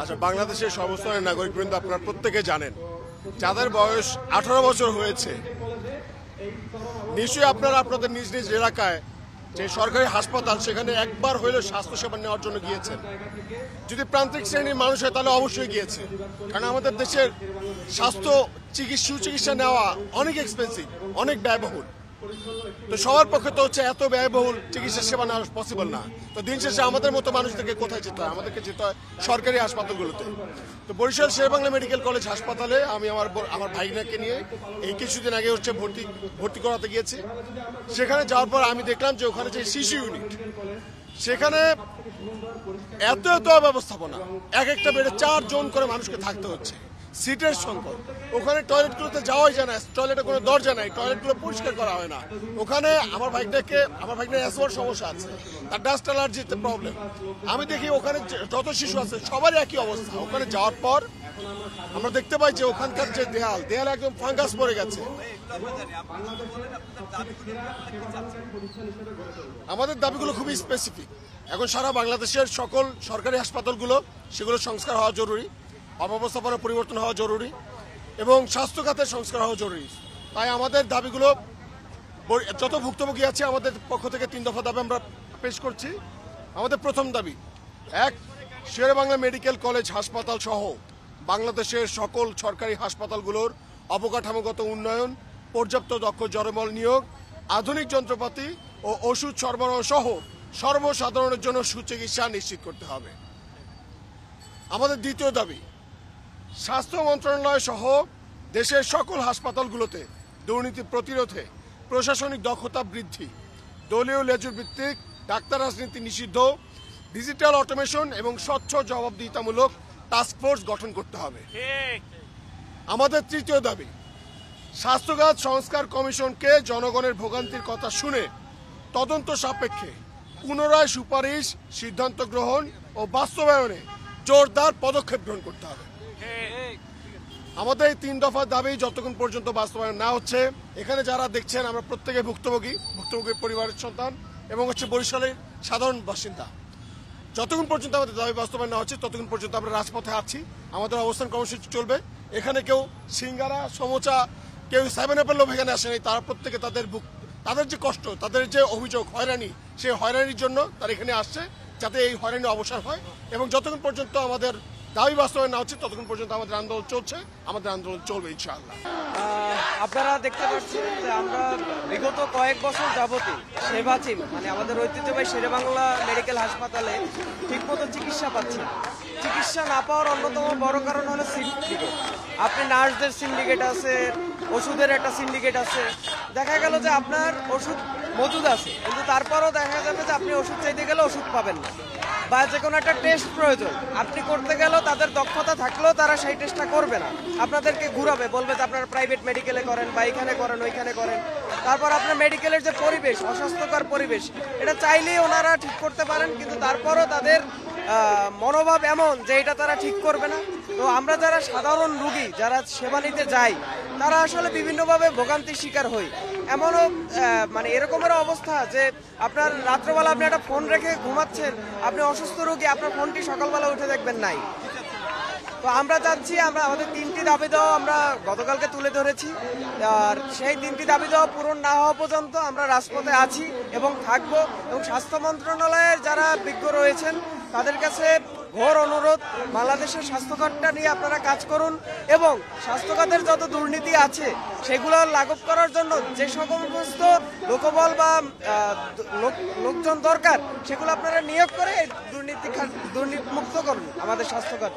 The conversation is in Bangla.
আচ্ছা, বাংলাদেশের সর্বস্তরের নাগরিকবৃন্দ আপনারা প্রত্যেকে জানেন, যাদের বয়স 18 বছর হয়েছে, নিশ্চয়ই আপনারা আপনাদের নিজ নিজ এলাকায় যে সরকারি হাসপাতাল সেখানে একবার হইলেও স্বাস্থ্যসেবা নেওয়ার জন্য গিয়েছেন। যদি প্রান্তিক শ্রেণীর মানুষ হয় তাহলে অবশ্যই গিয়েছে, কারণ আমাদের দেশের স্বাস্থ্য সুচিকিৎসা নেওয়া অনেক এক্সপেন্সিভ, অনেক ব্যয়বহুল। তো সবার পক্ষে তো হচ্ছে এত ব্যয়বহুল চিকিৎসা সেবা নেওয়া পসিবল না। তো দিন শেষে আমাদের মতো মানুষদেরকে কোথায় যেতে হয়? আমাদেরকে যেতে হয় সরকারি হাসপাতালগুলোতে। তো বরিশাল শেরেবাংলা মেডিকেল কলেজ হাসপাতালে আমি আমার ভাইনাকে নিয়ে এই কিছুদিন আগে হচ্ছে ভর্তি করাতে গিয়েছি। সেখানে যাওয়ার পর আমি দেখলাম যে ওখানে যে শিশু ইউনিট, সেখানে এত অব্যবস্থাপনা, এক একটা বেডে 4 জন করে মানুষকে থাকতে হচ্ছে, সিটের সংকট, ওখানে টয়লেটগুলোতে যাওয়াই যায় না, টয়লেটে কোনো দরজা নাই, টয়লেটগুলো পরিষ্কার করা হয় না। ওখানে আমার ভাইনার অ্যাসমার সমস্যা আছে, তার ডাস্ট অ্যালার্জিতে প্রবলেম। আমি দেখি ওখানে যত শিশু আছে সবারই একই অবস্থা। ওখানে যাওয়ার পর আমরা দেখতে পাই যে ওখানকার যে দেয়াল একদম ফাঙ্গাস পড়ে গেছে। আমাদের দাবিগুলো খুবই স্পেসিফিক। এখন সারা বাংলাদেশের সকল সরকারি হাসপাতালগুলো সেগুলো সংস্কার হওয়া জরুরি, অব্যবস্থাপনা পরিবর্তন হওয়া জরুরি এবং স্বাস্থ্য খাতের সংস্কার হওয়া জরুরি। তাই আমাদের দাবিগুলো যত ভুক্তভোগী আছে আমাদের পক্ষ থেকে 3 দফা দাবি আমরা পেশ করছি। আমাদের প্রথম দাবি, 1, শেরেবাংলা মেডিকেল কলেজ হাসপাতাল সহ বাংলাদেশের সকল সরকারি হাসপাতালগুলোর অবকাঠামোগত উন্নয়ন, পর্যাপ্ত দক্ষ জনবল নিয়োগ, আধুনিক যন্ত্রপাতি ও ওষুধ সরবরাহ সহ সর্বসাধারণের জন্য সুচিকিৎসা নিশ্চিত করতে হবে। আমাদের দ্বিতীয় দাবি, স্বাস্থ্য মন্ত্রণালয় সহ দেশের সকল হাসপাতালগুলোতে দুর্নীতি প্রতিরোধে প্রশাসনিক দক্ষতা বৃদ্ধি, দলীয় লেজুর ভিত্তিক ডাক্তার রাজনীতি নিষিদ্ধ, ডিজিটাল অটোমেশন এবং স্বচ্ছ জবাবদিহিতামূলক টাস্কফোর্স গঠন করতে হবে। আমাদের তৃতীয় দাবি, স্বাস্থ্যখাত সংস্কার কমিশনকে জনগণের ভোগান্তির কথা শুনে তদন্ত সাপেক্ষে পুনরায় সুপারিশ, সিদ্ধান্ত গ্রহণ ও বাস্তবায়নে জোরদার পদক্ষেপ গ্রহণ করতে হবে। আমাদের এই 3 দফা দাবি যতক্ষণ পর্যন্ত বাস্তবায়ন না হচ্ছে, এখানে যারা দেখছেন আমরা প্রত্যেকে ভুক্তভোগী পরিবারের সন্তান এবং হচ্ছে বরিশালের সাধারণ বাসিন্দা, যতক্ষণ পর্যন্ত আমাদের দাবি বাস্তবায়ন না হচ্ছে ততক্ষণ পর্যন্ত আমরা রাজপথে আছি। আমাদের অবস্থান কর্মসূচি চলবে। এখানে কেউ সিঙ্গারা, সমোচা, কেউ 7-Up লোভ এখানে আসেনি। তারা প্রত্যেকে তাদের যে কষ্ট, তাদের যে অভিযোগ হয়রানি, সেই হয়রানির জন্য তারা এখানে আসছে, যাতে এই হয়রানি অবসান হয়। এবং যতক্ষণ পর্যন্ত আমাদের দাবি বাস্তবায়ন না হচ্ছে ততক্ষণ পর্যন্ত আমাদের আন্দোলন চলছে, আমাদের আন্দোলন চলবে ইনশাআল্লাহ। আপনারা দেখতে পাচ্ছেন যে আমরা বিগত কয়েক বছর যাবতই সেবাচিম মানে আমাদের ঐতিহ্যবাহী শেরেবাংলা মেডিকেল হাসপাতালে ঠিকমতো চিকিৎসা পাচ্ছি। চিকিৎসা না পাওয়ার অন্যতম বড় কারণ হলো সিন্ডিকেট। আপনি নার্সদের সিন্ডিকেট আছে, ওষুধের একটা সিন্ডিকেট আছে। দেখা গেল যে আপনার ওষুধ মজুদ আছে, কিন্তু তারপরও দেখা যাবে যে আপনি ওষুধ চাইতে গেলে ওষুধ পাবেন না, বা যে কোনো একটা টেস্ট প্রয়োজন আপনি করতে গেলেও তাদের দক্ষতা থাকলেও তারা সেই টেস্টটা করবে না, আপনাদেরকে ঘুরাবে, বলবে যে আপনারা প্রাইভেট মেডিকেলে করেন বা এখানে করেন ওইখানে করেন। তারপর আপনার মেডিকেলের যে পরিবেশ, অস্বাস্থ্যকর পরিবেশ, এটা চাইলেই ওনারা ঠিক করতে পারেন, কিন্তু তারপরও তাদের মনোভাব এমন যে এটা তারা ঠিক করবে না। তো আমরা যারা সাধারণ রুগী, যারা সেবা নিতে যাই, তারা আসলে বিভিন্নভাবে ভোগান্তির শিকার হই। এমনও মানে এরকমের অবস্থা যে আপনার রাত্রবেলা আপনি একটা ফোন রেখে ঘুমাচ্ছেন, আপনি অসুস্থ রোগী, আপনার ফোনটি সকালবেলা উঠে দেখবেন নাই। তো আমরা চাচ্ছি, আমাদের 3টি দাবি দেওয়া আমরা গতকালকে তুলে ধরেছি, আর সেই 3টি দাবি দেওয়া পূরণ না হওয়া পর্যন্ত আমরা রাজপথে আছি এবং থাকবো। এবং স্বাস্থ্য মন্ত্রণালয়ের যারা বিজ্ঞ রয়েছেন তাদের কাছে ঘোর অনুরোধ, বাংলাদেশের স্বাস্থ্যখাতটা নিয়ে আপনারা কাজ করুন এবং স্বাস্থ্যখাতের যত দুর্নীতি আছে সেগুলো লাঘব করার জন্য যে সমস্ত লোকবল বা লোকজন দরকার সেগুলো আপনারা নিয়োগ করে দুর্নীতিমুক্ত করুন আমাদের স্বাস্থ্যখাত।